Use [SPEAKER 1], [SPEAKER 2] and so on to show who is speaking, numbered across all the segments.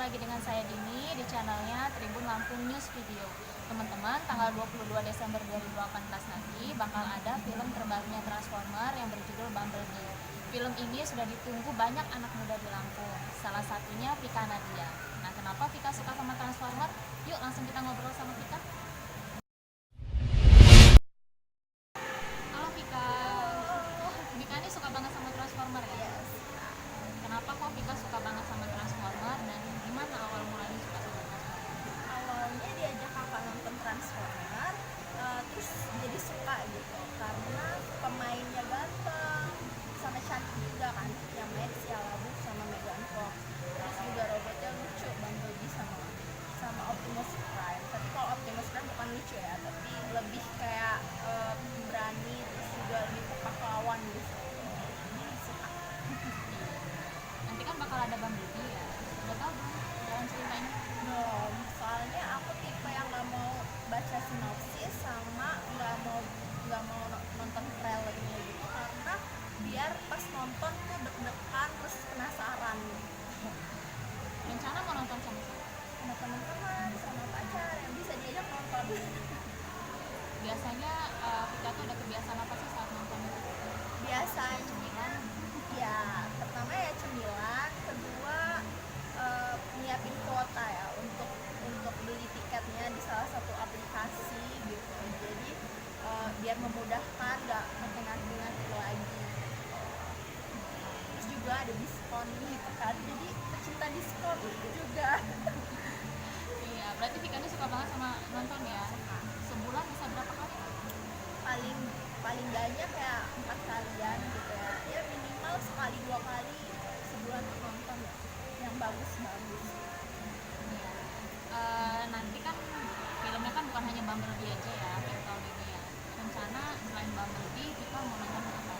[SPEAKER 1] lagi dengan saya Dini di channelnya Tribun Lampung News Video. Teman-teman, tanggal 22 Desember 2018 nanti bakal ada film terbarunya Transformer yang berjudul Bumblebee. Film ini sudah ditunggu banyak anak muda di Lampung, salah satunya Vika Nadia. Nah, kenapa Vika suka sama Transformer? Yuk langsung kita ngobrol sama Vika. Halo Vika. Vika ini suka banget sama Transformer ya?
[SPEAKER 2] Yes.
[SPEAKER 1] Kenapa kok Vika suka banget sama Transformer dan gimana awal mulanya suka sama Transformer?
[SPEAKER 2] Awalnya diajak kakak nonton Transformer, terus jadi suka gitu karena pemainnya ganteng sama cantik juga kan, yang main Shia LaBeouf sama Megan Fox. Terus juga robotnya lucu, Bumblebee sama Optimus Prime. Tapi kalau Optimus Prime bukan lucu ya, tapi lebih kayak berani, terus juga lebih ke pahlawan gitu. Jadi suka.
[SPEAKER 1] Nanti kan bakal ada Bumblebee ya. Udah tahu belum jalan ceritanya?
[SPEAKER 2] Belum, soalnya aku tipe yang nggak mau baca sinopsis sama nggak mau nonton trailernya gitu, karena biar pas nonton tuh deg-degan terus penasaran.
[SPEAKER 1] Rencana mau nonton sama siapa?
[SPEAKER 2] Sama teman-teman, sama pacar yang bisa diajak nonton.
[SPEAKER 1] Biasanya Vika tuh ada kebiasaan apa sih saat nonton itu?
[SPEAKER 2] Biasanya ya pertama ya cemilan, kedua nyiapin kuota ya untuk beli tiketnya di salah satu aplikasi gitu. Jadi biar memudahkan, nggak pakai ngantri-ngantri lagi. Terus juga ada diskon gitu kan, jadi pecinta diskon juga.
[SPEAKER 1] Iya, berarti Vika ini suka banget sama nonton ya. Sebulan bisa berapa kali?
[SPEAKER 2] paling paling banyak ya 4 kalian gitu ya, ya minimal sekali 2 kali sebulan tuh nonton ya, yang bagus-bagus.
[SPEAKER 1] Iya. Nanti kan filmnya kan bukan hanya Bumblebee aja ya film tahun ini ya. Rencana selain Bumblebee kita mau nonton apa?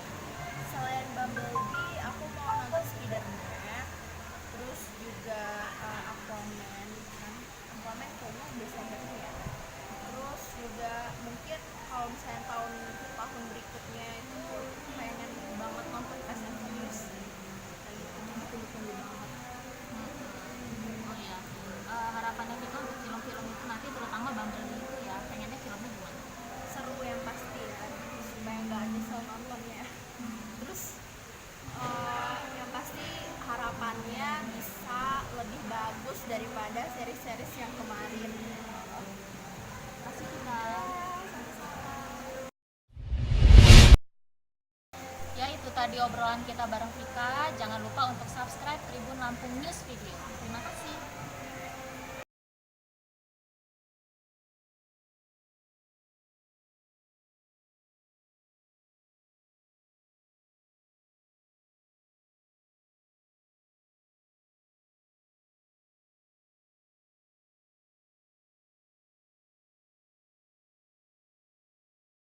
[SPEAKER 2] Selain Bumblebee aku mau nonton Spider-Man, terus juga Aquaman kan. Aquaman kayaknya Desember ya. Terus juga mungkin kalau misalnya tahun berikutnya itu pengen banget nonton Fast and Furious, kayak gitu, jadi tunggu-tunggu banget.
[SPEAKER 1] Oh iya. Harapannya Vika untuk film-film itu nanti terutama Bumblebee itu ya, pengennya filmnya gimana?
[SPEAKER 2] Seru yang pasti ya, supaya nggak nyesel nontonnya. Terus yang pasti harapannya bisa lebih bagus daripada seri-series yang kemarin.
[SPEAKER 1] Kasih kita. Ya itu tadi obrolan kita bareng Vika. Jangan lupa untuk subscribe Tribun Lampung News Video. Terima kasih.